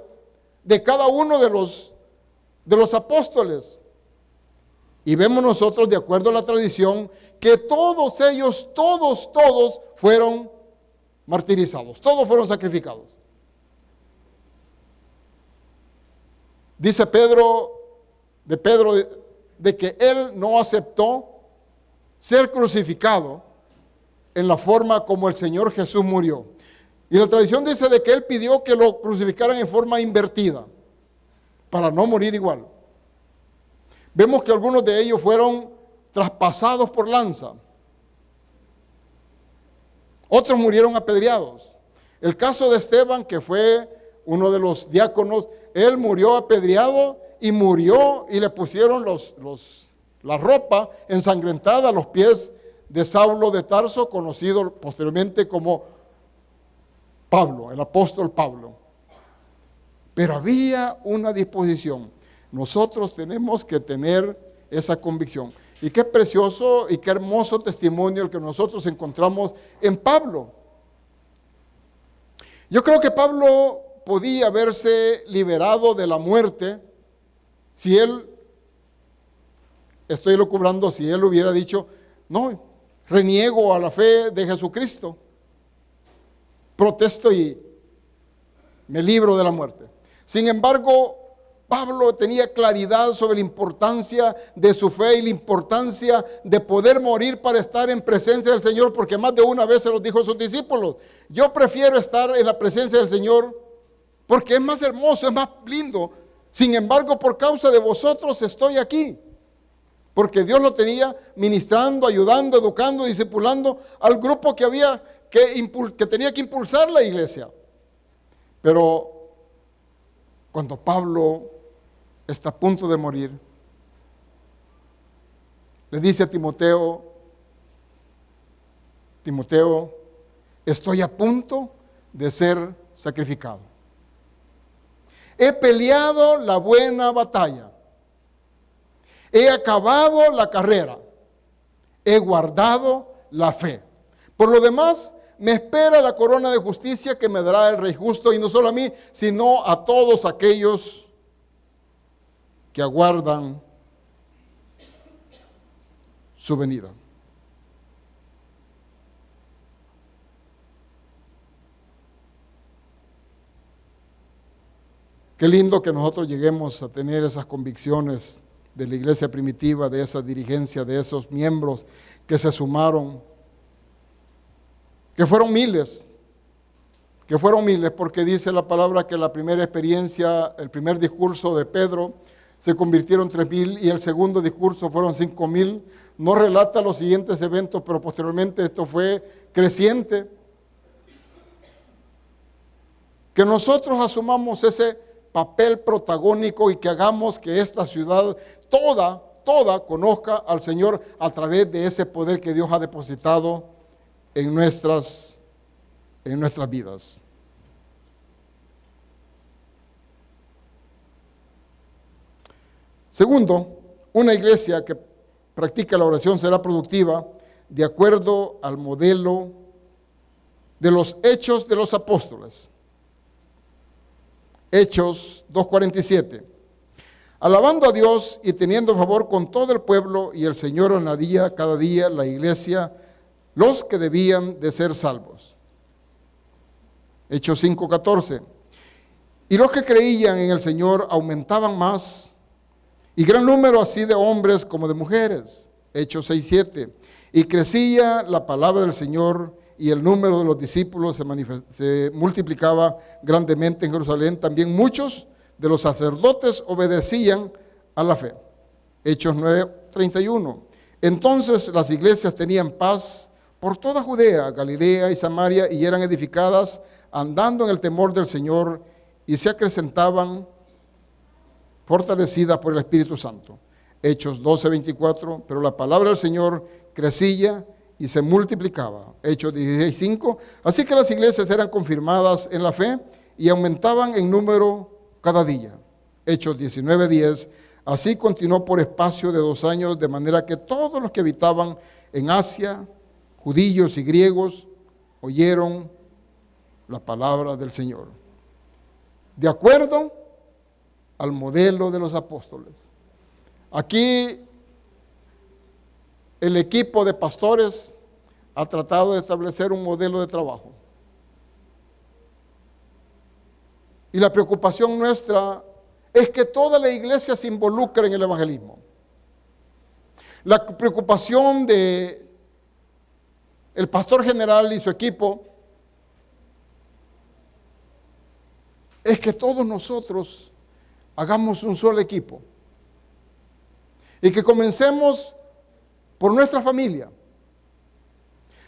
de cada uno de los apóstoles. Y vemos nosotros, de acuerdo a la tradición, que todos ellos, todos fueron martirizados, todos fueron sacrificados. Dice Pedro de que él no aceptó ser crucificado en la forma como el Señor Jesús murió. Y la tradición dice de que él pidió que lo crucificaran en forma invertida, para no morir igual. Vemos que algunos de ellos fueron traspasados por lanza. Otros murieron apedreados. El caso de Esteban, que fue uno de los diáconos, él murió apedreado y murió y le pusieron la ropa ensangrentada a los pies de Saulo de Tarso, conocido posteriormente como Pablo, el apóstol Pablo. Pero había una disposición. Nosotros tenemos que tener esa convicción. Y qué precioso y qué hermoso testimonio el que nosotros encontramos en Pablo. Yo creo que Pablo podía haberse liberado de la muerte si él, estoy lucubrando, si él hubiera dicho, no, reniego a la fe de Jesucristo, protesto y me libro de la muerte. Sin embargo, Pablo tenía claridad sobre la importancia de su fe y la importancia de poder morir para estar en presencia del Señor, porque más de una vez se los dijo a sus discípulos: yo prefiero estar en la presencia del Señor porque es más hermoso, es más lindo. Sin embargo, por causa de vosotros estoy aquí, porque Dios lo tenía ministrando, ayudando, educando, discipulando al grupo que tenía que impulsar la iglesia. Pero cuando Pablo está a punto de morir, le dice a Timoteo, estoy a punto de ser sacrificado. He peleado la buena batalla, he acabado la carrera, he guardado la fe. Por lo demás, me espera la corona de justicia que me dará el Rey justo, y no solo a mí, sino a todos aquellos que aguardan su venida. Qué lindo que nosotros lleguemos a tener esas convicciones de la iglesia primitiva, de esa dirigencia, de esos miembros que se sumaron, que fueron miles, porque dice la palabra que la primera experiencia, el primer discurso de Pedro, se convirtieron 3,000 y el segundo discurso fueron 5,000. No relata los siguientes eventos, pero posteriormente esto fue creciente. Que nosotros asumamos ese papel protagónico y que hagamos que esta ciudad toda conozca al Señor a través de ese poder que Dios ha depositado en nuestras vidas. Segundo, una iglesia que practica la oración será productiva de acuerdo al modelo de los Hechos de los Apóstoles. Hechos 2:47. Alabando a Dios y teniendo favor con todo el pueblo, y el Señor añadía cada día la iglesia los que debían de ser salvos. Hechos 5:14. Y los que creían en el Señor aumentaban más, y gran número así de hombres como de mujeres. Hechos 6:7. Y crecía la palabra del Señor, y el número de los discípulos se multiplicaba grandemente en Jerusalén. También muchos de los sacerdotes obedecían a la fe. Hechos 9:31. Entonces las iglesias tenían paz por toda Judea, Galilea y Samaria, y eran edificadas andando en el temor del Señor, y se acrecentaban fortalecidas por el Espíritu Santo. Hechos 12:24. Pero la palabra del Señor crecía y se multiplicaba. Hechos 16:5. Así que las iglesias eran confirmadas en la fe y aumentaban en número cada día. Hechos 19:10. Así continuó por espacio de 2 años, de manera que todos los que habitaban en Asia, judíos y griegos, oyeron la palabra del Señor, de acuerdo al modelo de los apóstoles. Aquí el equipo de pastores ha tratado de establecer un modelo de trabajo. Y la preocupación nuestra es que toda la iglesia se involucre en el evangelismo. La preocupación de el pastor general y su equipo es que todos nosotros hagamos un solo equipo y que comencemos por nuestra familia.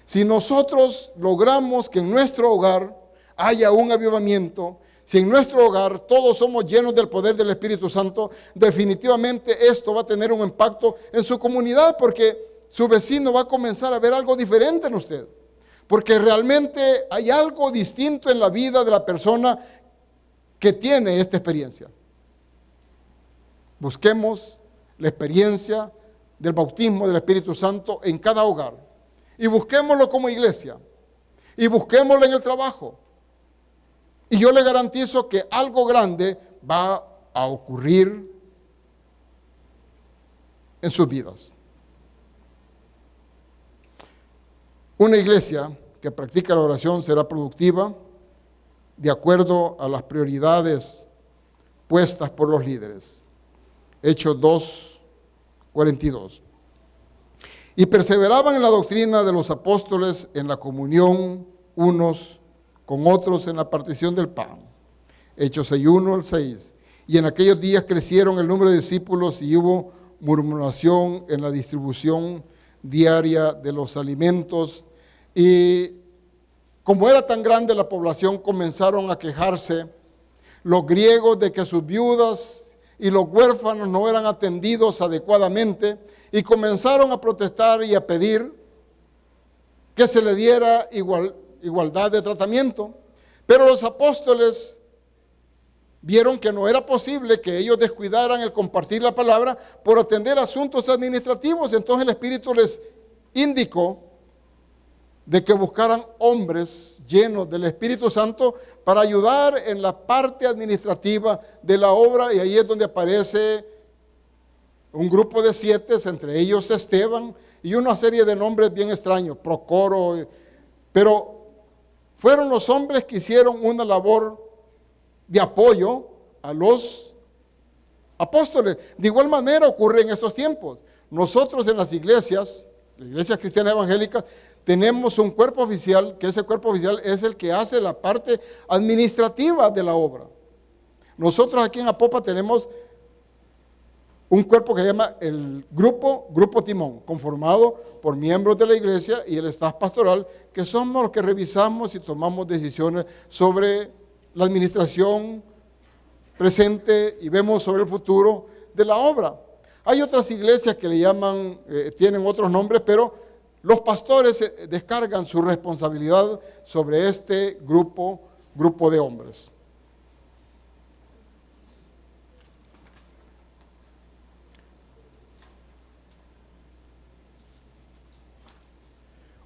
Si nosotros logramos que en nuestro hogar haya un avivamiento, si en nuestro hogar todos somos llenos del poder del Espíritu Santo, definitivamente esto va a tener un impacto en su comunidad, porque su vecino va a comenzar a ver algo diferente en usted. Porque realmente hay algo distinto en la vida de la persona que tiene esta experiencia. Busquemos la experiencia del bautismo del Espíritu Santo en cada hogar. Y busquémoslo como iglesia. Y busquémoslo en el trabajo. Y yo le garantizo que algo grande va a ocurrir en sus vidas. Una iglesia que practica la oración será productiva de acuerdo a las prioridades puestas por los líderes. Hechos 2:42. Y perseveraban en la doctrina de los apóstoles, en la comunión unos con otros, en la partición del pan. Hechos 6:1 al 6. Y en aquellos días crecieron el número de discípulos y hubo murmuración en la distribución diaria de los alimentos. Y como era tan grande la población, comenzaron a quejarse los griegos de que sus viudas y los huérfanos no eran atendidos adecuadamente, y comenzaron a protestar y a pedir que se le diera igualdad de tratamiento. Pero los apóstoles vieron que no era posible que ellos descuidaran el compartir la palabra por atender asuntos administrativos. Entonces el Espíritu les indicó de que buscaran hombres llenos del Espíritu Santo para ayudar en la parte administrativa de la obra, y ahí es donde aparece un grupo de 7, entre ellos Esteban, y una serie de nombres bien extraños, Procoro, pero fueron los hombres que hicieron una labor de apoyo a los apóstoles. De igual manera ocurre en estos tiempos. Nosotros en las iglesias cristianas evangélicas, tenemos un cuerpo oficial, que ese cuerpo oficial es el que hace la parte administrativa de la obra. Nosotros aquí en Apopa tenemos un cuerpo que se llama el Grupo Timón, conformado por miembros de la iglesia y el staff pastoral, que somos los que revisamos y tomamos decisiones sobre la administración presente y vemos sobre el futuro de la obra. Hay otras iglesias que le llaman, tienen otros nombres, pero los pastores descargan su responsabilidad sobre este grupo de hombres.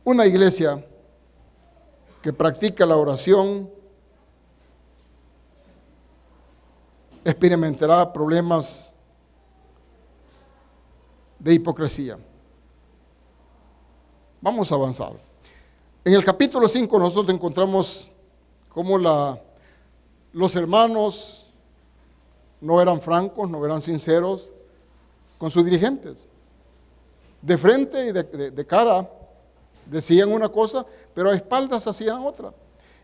Una iglesia que practica la oración experimentará problemas de hipocresía. Vamos a avanzar. En el capítulo 5 nosotros encontramos cómo los hermanos no eran francos, no eran sinceros con sus dirigentes. De frente y de cara decían una cosa, pero a espaldas hacían otra.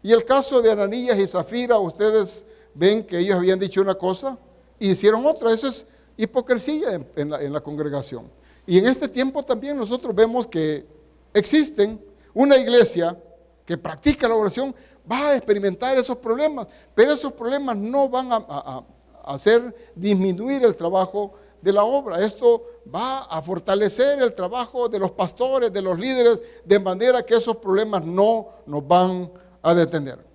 Y el caso de Ananías y Zafira, ustedes ven que ellos habían dicho una cosa y hicieron otra. Eso es hipocresía en la congregación. Y en este tiempo también nosotros vemos que existen una iglesia que practica la oración, va a experimentar esos problemas, pero esos problemas no van a hacer disminuir el trabajo de la obra. Esto va a fortalecer el trabajo de los pastores, de los líderes, de manera que esos problemas no nos van a detener.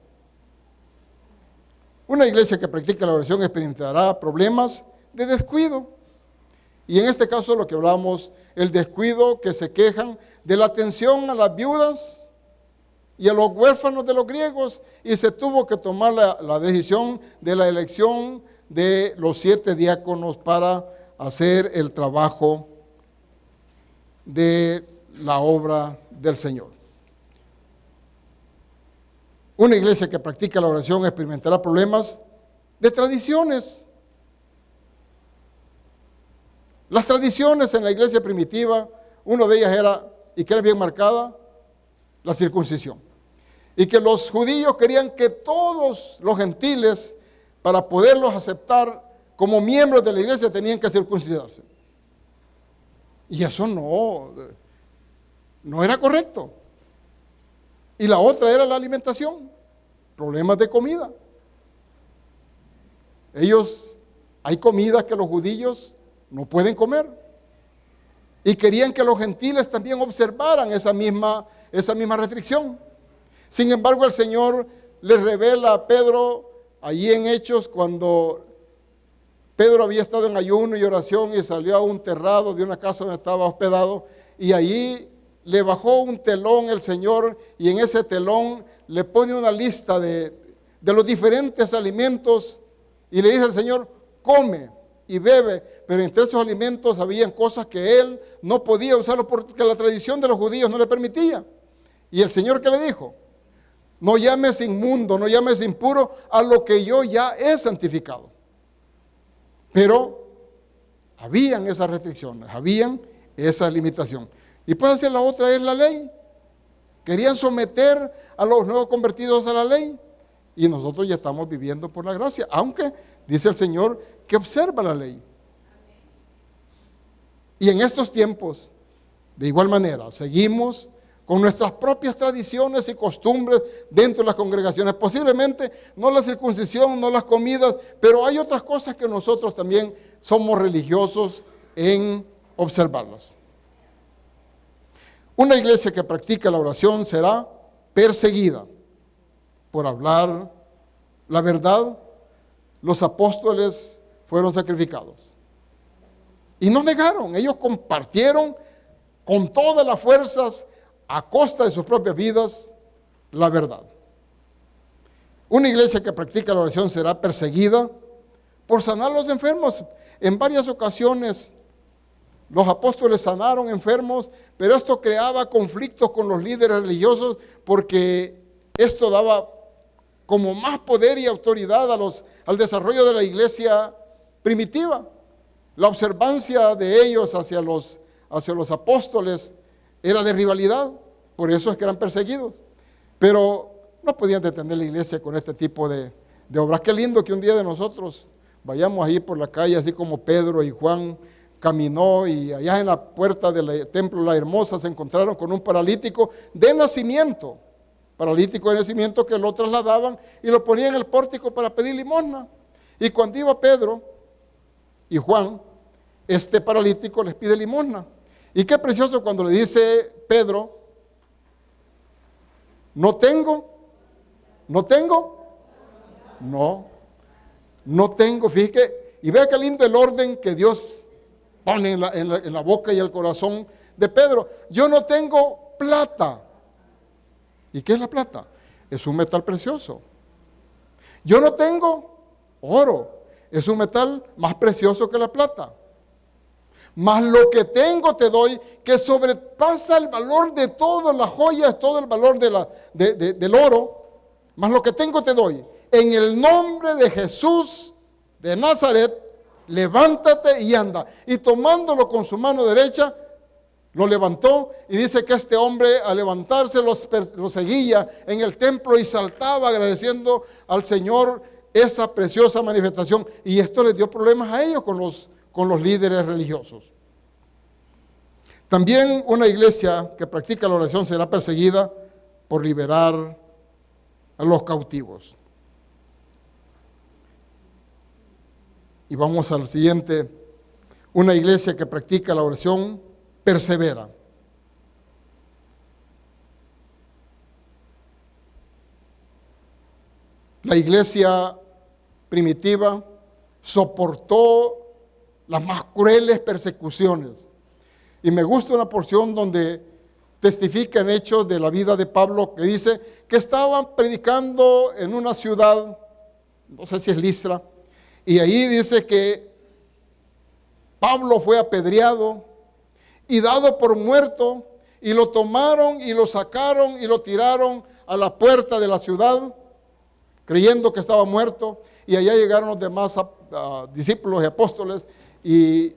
Una iglesia que practica la oración experimentará problemas de descuido. Y en este caso lo que hablamos, el descuido que se quejan de la atención a las viudas y a los huérfanos de los griegos, y se tuvo que tomar la decisión de la elección de los 7 diáconos para hacer el trabajo de la obra del Señor. Una iglesia que practica la oración experimentará problemas de tradiciones. Las tradiciones en la iglesia primitiva, una de ellas era, y que era bien marcada, la circuncisión. Y que los judíos querían que todos los gentiles, para poderlos aceptar como miembros de la iglesia, tenían que circuncidarse. Y eso no era correcto. Y la otra era la alimentación, problemas de comida. Hay comidas que los judíos no pueden comer. Y querían que los gentiles también observaran esa misma restricción. Sin embargo, el Señor les revela a Pedro, allí en Hechos, cuando Pedro había estado en ayuno y oración y salió a un terrado de una casa donde estaba hospedado, y allí le bajó un telón el Señor, y en ese telón le pone una lista de los diferentes alimentos, y le dice al Señor, come y bebe, pero entre esos alimentos habían cosas que él no podía usarlo porque la tradición de los judíos no le permitía. Y el Señor, ¿qué le dijo? No llames inmundo, no llames impuro a lo que yo ya he santificado. Pero habían esas restricciones, habían esa limitación. Y puede ser la otra es la ley. Querían someter a los nuevos convertidos a la ley. Y nosotros ya estamos viviendo por la gracia, aunque dice el Señor que observa la ley. Y en estos tiempos, de igual manera, seguimos con nuestras propias tradiciones y costumbres dentro de las congregaciones. Posiblemente no la circuncisión, no las comidas, pero hay otras cosas que nosotros también somos religiosos en observarlas. Una iglesia que practica la oración será perseguida por hablar la verdad. Los apóstoles fueron sacrificados. Y no negaron, ellos compartieron con todas las fuerzas, a costa de sus propias vidas, la verdad. Una iglesia que practica la oración será perseguida por sanar a los enfermos. En varias ocasiones los apóstoles sanaron enfermos, pero esto creaba conflictos con los líderes religiosos porque esto daba como más poder y autoridad al desarrollo de la iglesia primitiva. La observancia de ellos hacia los apóstoles era de rivalidad, por eso es que eran perseguidos. Pero no podían detener la iglesia con este tipo de obras. Qué lindo que un día de nosotros vayamos ahí por la calle, así como Pedro y Juan caminó, y allá en la puerta del templo La Hermosa se encontraron con un paralítico de nacimiento. Paralítico de nacimiento, que lo trasladaban y lo ponían en el pórtico para pedir limosna. Y cuando iba Pedro y Juan, este paralítico les pide limosna. Y qué precioso cuando le dice Pedro, no tengo, fíjate, y vea qué lindo el orden que Dios pone en la boca y el corazón de Pedro. Yo no tengo plata. ¿Y qué es la plata? Es un metal precioso. Yo no tengo oro. Es un metal más precioso que la plata. Mas lo que tengo te doy, que sobrepasa el valor de todas las joyas, todo el valor del oro. Mas lo que tengo te doy. En el nombre de Jesús de Nazaret, levántate y anda. Y tomándolo con su mano derecha, lo levantó, y dice que este hombre al levantarse lo seguía en el templo y saltaba agradeciendo al Señor esa preciosa manifestación. Y esto les dio problemas a ellos con los líderes religiosos. También una iglesia que practica la oración será perseguida por liberar a los cautivos. Y vamos al siguiente. Una iglesia que practica la oración persevera. La iglesia primitiva soportó las más crueles persecuciones. Y me gusta una porción donde testifican hechos de la vida de Pablo, que dice que estaban predicando en una ciudad, no sé si es Listra, y ahí dice que Pablo fue apedreado, y dado por muerto, y lo tomaron y lo sacaron y lo tiraron a la puerta de la ciudad, creyendo que estaba muerto, y allá llegaron los demás discípulos y apóstoles, y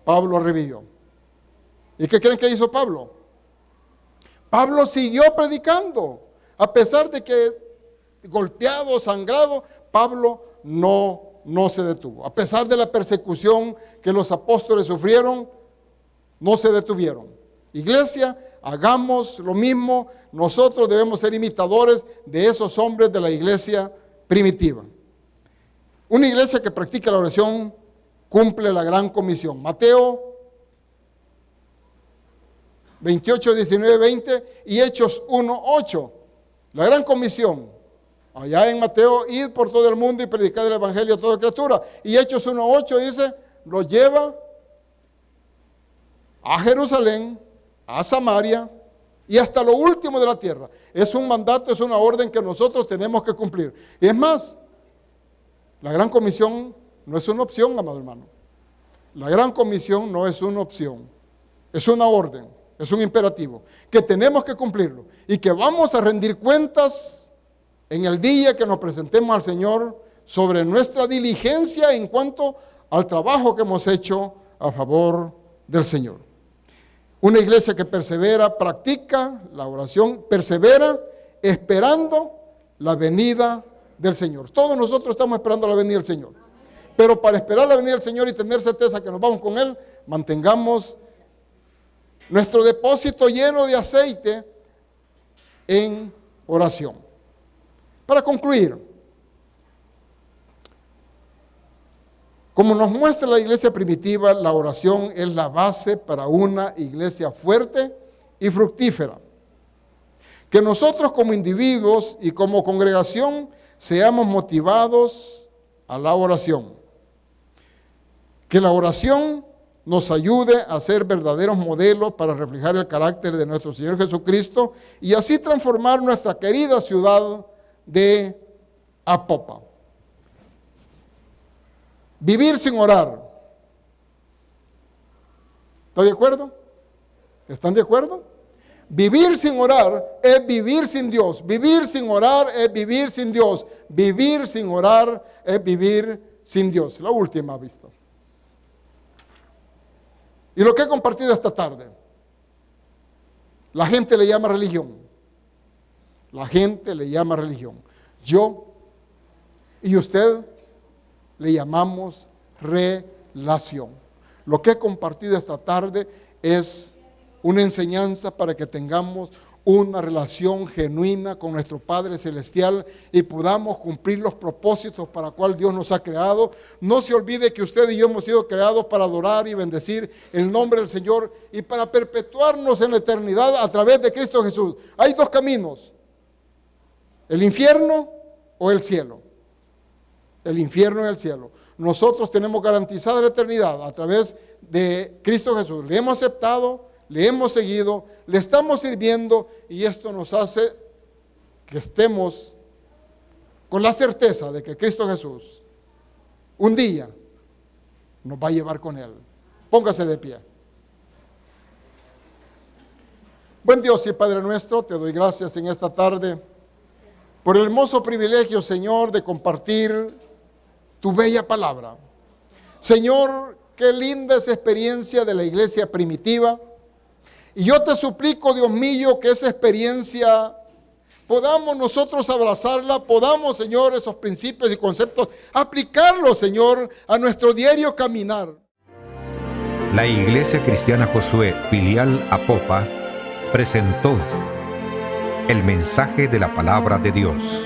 Pablo revivió. ¿Y qué creen que hizo Pablo? Pablo siguió predicando, a pesar de que golpeado, sangrado, Pablo no se detuvo. A pesar de la persecución que los apóstoles sufrieron, no se detuvieron. Iglesia, hagamos lo mismo. Nosotros debemos ser imitadores de esos hombres de la iglesia primitiva. Una iglesia que practica la oración cumple la gran comisión. Mateo 28, 19, 20 y Hechos 1, 8. La gran comisión. Allá en Mateo, id por todo el mundo y predicad el evangelio a toda criatura. Y Hechos 1, 8 dice, lo lleva a Jerusalén, a Samaria y hasta lo último de la tierra. Es un mandato, es una orden que nosotros tenemos que cumplir. Y es más, la gran comisión no es una opción, amado hermano. La gran comisión no es una opción, es una orden, es un imperativo, que tenemos que cumplirlo y que vamos a rendir cuentas en el día que nos presentemos al Señor sobre nuestra diligencia en cuanto al trabajo que hemos hecho a favor del Señor. Una iglesia que persevera, practica la oración, persevera esperando la venida del Señor. Todos nosotros estamos esperando la venida del Señor. Pero para esperar la venida del Señor y tener certeza que nos vamos con Él, mantengamos nuestro depósito lleno de aceite en oración. Para concluir, como nos muestra la iglesia primitiva, la oración es la base para una iglesia fuerte y fructífera. Que nosotros como individuos y como congregación seamos motivados a la oración. Que la oración nos ayude a ser verdaderos modelos para reflejar el carácter de nuestro Señor Jesucristo y así transformar nuestra querida ciudad de Apopa. Vivir sin orar. ¿Está de acuerdo? ¿Están de acuerdo? Vivir sin orar es vivir sin Dios. Vivir sin orar es vivir sin Dios. Vivir sin orar es vivir sin Dios. La última vista. Y lo que he compartido esta tarde, la gente le llama religión. La gente le llama religión. Yo y usted le llamamos relación. Lo que he compartido esta tarde es una enseñanza para que tengamos una relación genuina con nuestro Padre Celestial y podamos cumplir los propósitos para los cuales Dios nos ha creado. No se olvide que usted y yo hemos sido creados para adorar y bendecir el nombre del Señor y para perpetuarnos en la eternidad a través de Cristo Jesús. Hay dos caminos, el infierno o el cielo. El infierno y el cielo. Nosotros tenemos garantizada la eternidad a través de Cristo Jesús. Le hemos aceptado, le hemos seguido, le estamos sirviendo y esto nos hace que estemos con la certeza de que Cristo Jesús un día nos va a llevar con Él. Póngase de pie. Buen Dios y Padre nuestro, te doy gracias en esta tarde por el hermoso privilegio, Señor, de compartir tu bella palabra. Señor, qué linda esa experiencia de la iglesia primitiva. Y yo te suplico, Dios mío, que esa experiencia podamos nosotros abrazarla, podamos, Señor, esos principios y conceptos, aplicarlos, Señor, a nuestro diario caminar. La Iglesia Cristiana Josué, filial Apopa, presentó el mensaje de la palabra de Dios.